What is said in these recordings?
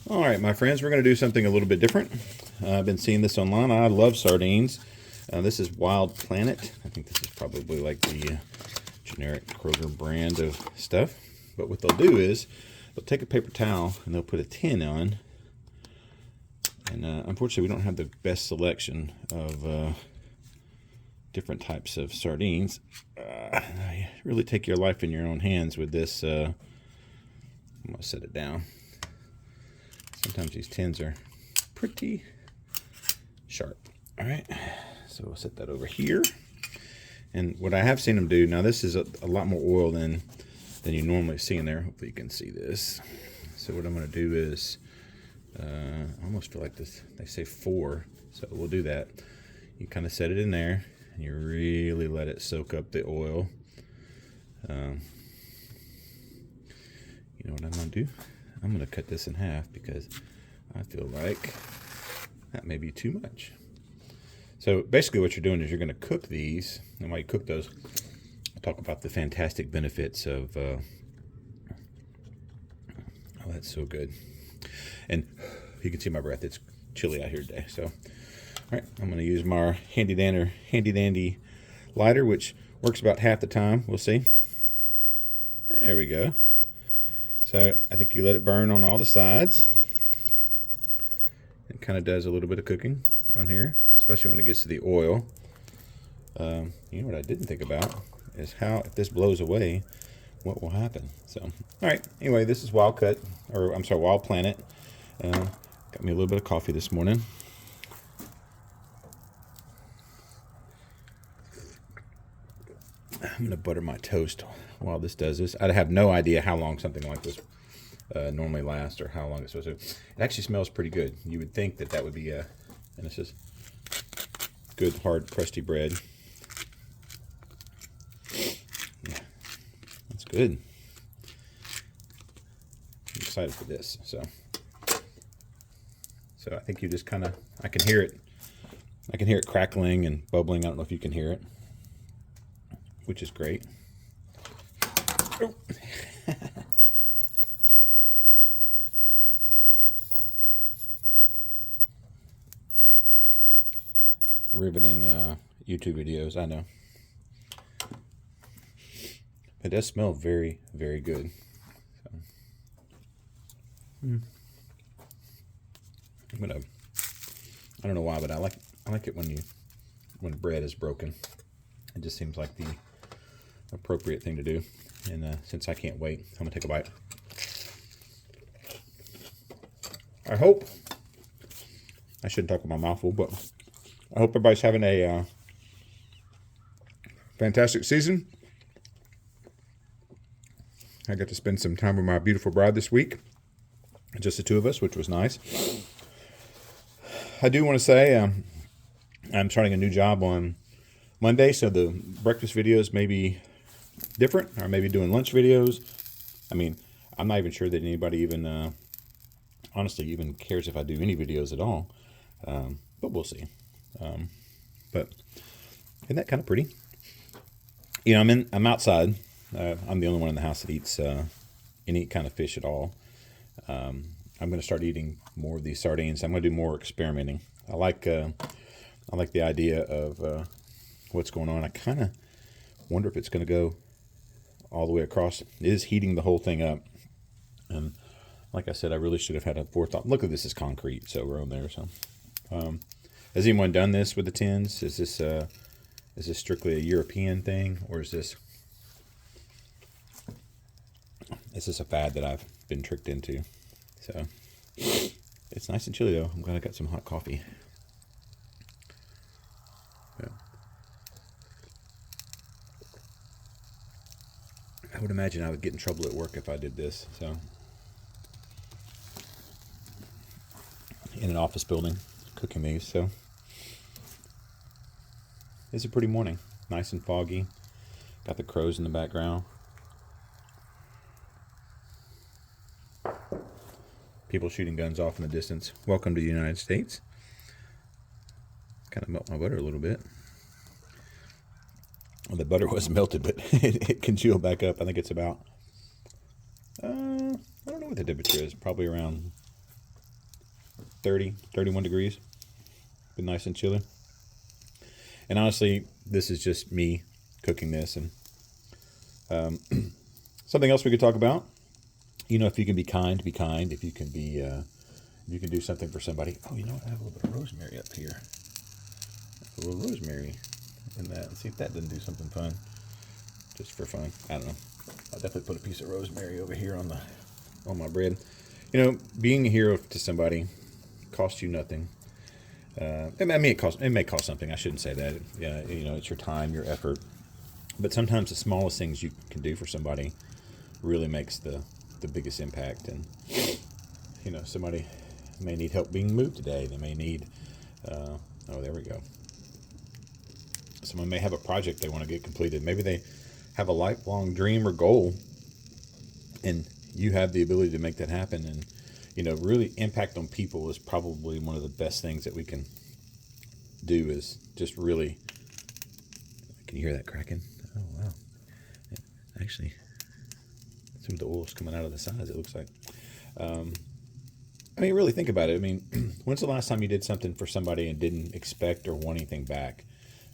All right, my friends, we're going to do something a little bit different. I've been seeing this online. I love sardines. This is Wild Planet. I think this is probably like the generic Kroger brand of stuff. But what they'll do is they'll take a paper towel and they'll put a tin on. And unfortunately, we don't have the best selection of different types of sardines. You really take your life in your own hands with this. I'm going to set it down. Sometimes these tins are pretty sharp. All right, so we'll set that over here. And what I have seen them do, now this is a lot more oil than you normally see in there. Hopefully you can see this. So what I'm going to do is, I almost feel like this, they say 4, so we'll do that. You kind of set it in there, and you really let it soak up the oil. You know what I'm going to do? I'm going to cut this in half because I feel like that may be too much. So basically what you're doing is you're going to cook these, and while you cook those, I'll talk about the fantastic benefits of, oh, that's so good. And you can see my breath, it's chilly out here today. So, all right, I'm going to use my handy dandy lighter, which works about half the time. We'll see. There we go. So I think you let it burn on all the sides. It kind of does a little bit of cooking on here, especially when it gets to the oil. You know what I didn't think about is how, if this blows away, what will happen. So, all right. Anyway, this is Wild Planet. Got me a little bit of coffee this morning. I'm going to butter my toast while this does this. I have no idea how long something like this normally lasts or how long it's supposed to. It actually smells pretty good. You would think that would be and this is good, hard, crusty bread. Yeah, that's good. I'm excited for this. So I think you just kind of, I can hear it crackling and bubbling. I don't know if you can hear it, which is great. Oh. Riveting YouTube videos, I know. It does smell very, very good. So. I don't know why, but I like it when bread is broken. It just seems like the appropriate thing to do. And since I can't wait, I'm gonna take a bite. I shouldn't talk with my mouth full, but I hope everybody's having a fantastic season. I got to spend some time with my beautiful bride this week, just the two of us, which was nice. I do want to say I'm starting a new job on Monday, so the breakfast videos may be different, or maybe doing lunch videos. I mean, I'm not even sure that anybody even, honestly, even cares if I do any videos at all. But we'll see. But isn't that kind of pretty? You know, I'm outside. I'm the only one in the house that eats any kind of fish at all. I'm going to start eating more of these sardines. I'm going to do more experimenting. I like the idea of what's going on. I kind of wonder if it's going to go all the way across. It is heating the whole thing up. And like I said, I really should have had a forethought. Look at this, is concrete, so we're on there. So, has anyone done this with the tins? Is this strictly a European thing, or is this a fad that I've been tricked into? So it's nice and chilly though. I'm glad I got some hot coffee. Yeah. I would imagine I would get in trouble at work if I did this. So in an office building, cooking these. So it's a pretty morning. Nice and foggy. Got the crows in the background. People shooting guns off in the distance. Welcome to the United States. Kind of melt my butter a little bit. Well, the butter was melted, but it congealed back up. I think it's about, I don't know what the temperature is. Probably around 30, 31 degrees. Been nice and chilly. And honestly, this is just me cooking this. And something else we could talk about. You know, if you can be kind, be kind. If you can be, you can do something for somebody. Oh, you know what? I have a little bit of rosemary up here. A little rosemary in that. Let's see if that doesn't do something fun. Just for fun. I don't know. I'll definitely put a piece of rosemary over here on my bread. You know, being a hero to somebody costs you nothing. I mean, it may cost something. I shouldn't say that. Yeah, you know, it's your time, your effort. But sometimes the smallest things you can do for somebody really makes the biggest impact. And you know, somebody may need help being moved today. They may need. Oh, there we go. Someone may have a project they want to get completed. Maybe they have a lifelong dream or goal, and you have the ability to make that happen. And you know, really impact on people is probably one of the best things that we can do. Is just really. Can you hear that cracking? Oh wow! Actually, some of the oil's coming out of the sides. It looks like. I mean, really think about it. I mean, when's the last time you did something for somebody and didn't expect or want anything back?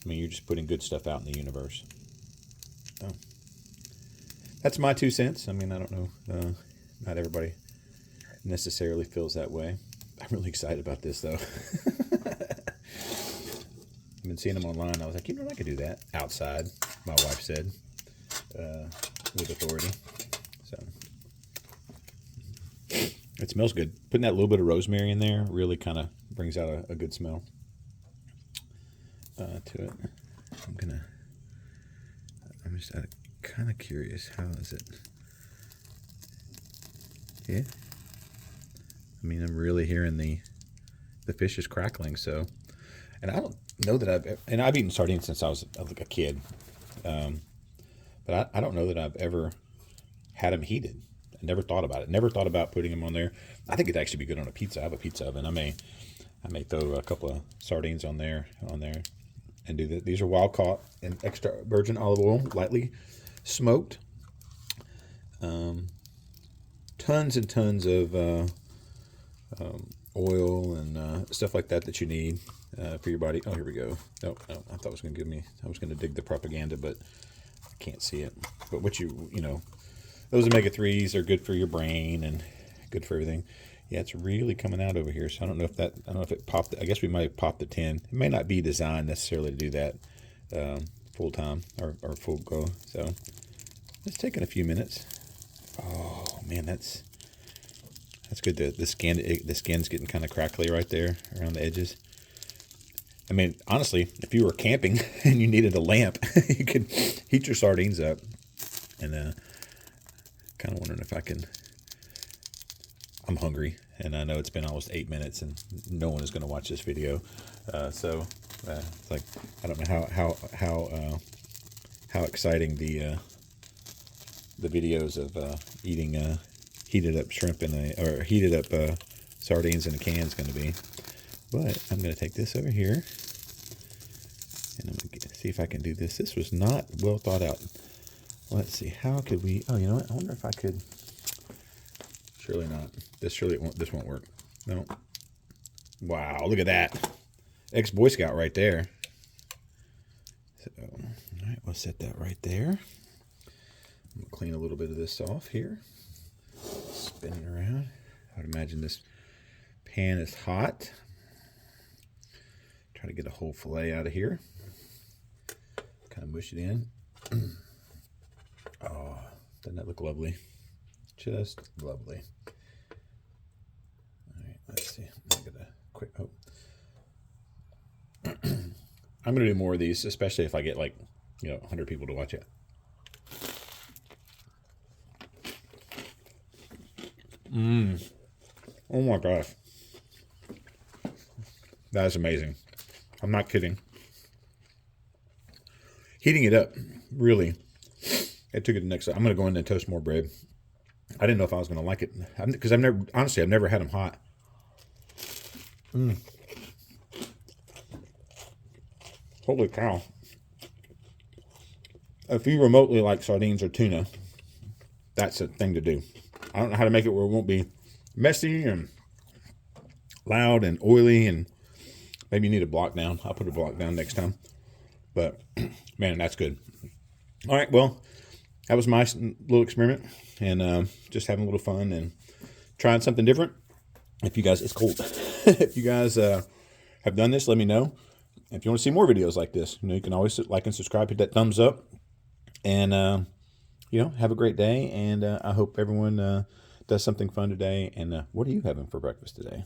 I mean, you're just putting good stuff out in the universe. Oh. That's my 2 cents. I mean, I don't know. Not everybody necessarily feels that way. I'm really excited about this, though. I've been seeing them online. I was like, you know, I could do that outside, my wife said, with authority. So it smells good. Putting that little bit of rosemary in there really kind of brings out a good smell to it. I'm just kind of curious. How is it? Yeah. I mean, I'm really hearing the fish is crackling. So, and I don't know that I've eaten sardines since I was like a kid. But I don't know that I've ever had them heated. I never thought about it. Never thought about putting them on there. I think it'd actually be good on a pizza. I have a pizza oven. I may throw a couple of sardines on there, and do that. These are wild caught in extra virgin olive oil, lightly smoked. Tons and tons of oil and stuff like that you need for your body. Oh, here we go. No, I thought it was going to give me. I was going to dig the propaganda, but I can't see it. But what you know, those omega-3s are good for your brain and good for everything. Yeah, it's really coming out over here. So I don't know if it popped. I guess we might have popped the tin. It may not be designed necessarily to do that full time or full go. So it's taking a few minutes. Oh man, that's good. The skin's getting kind of crackly right there around the edges. I mean, honestly, if you were camping and you needed a lamp, you could heat your sardines up. And kind of wondering if I can. I'm hungry, and I know it's been almost 8 minutes, and no one is going to watch this video. So it's like I don't know how exciting the videos of eating heated up shrimp or heated up sardines in a can is going to be. But I'm going to take this over here, and I'm going to see if I can do this. This was not well thought out. Let's see. How could we? Oh, you know what? I wonder if I could. Surely not. This won't work. No. Wow, look at that. Ex-Boy Scout right there. So, all right, we'll set that right there. I'm going to clean a little bit of this off here. Spin it around. I would imagine this pan is hot. Try to get a whole fillet out of here. Kind of mush it in. Oh, doesn't that look lovely? Just lovely. All right, let's see. I'm gonna quick. Oh, I'm gonna do more of these, especially if I get 100 people to watch it. Oh my gosh, that is amazing. I'm not kidding. Heating it up, really. It took it to the next step. I'm gonna go in and toast more bread. I didn't know if I was going to like it because I've never had them hot. Holy cow. If you remotely like sardines or tuna, that's a thing to do. I don't know how to make it where it won't be messy and loud and oily, and maybe you need a block down. I'll put a block down next time. But man, that's good. All right, well, that was my little experiment, and just having a little fun and trying something different. If you guys, it's cold. If you guys have done this, let me know. If you want to see more videos like this, you can always like and subscribe, hit that thumbs up, and have a great day. And I hope everyone does something fun today. And what are you having for breakfast today?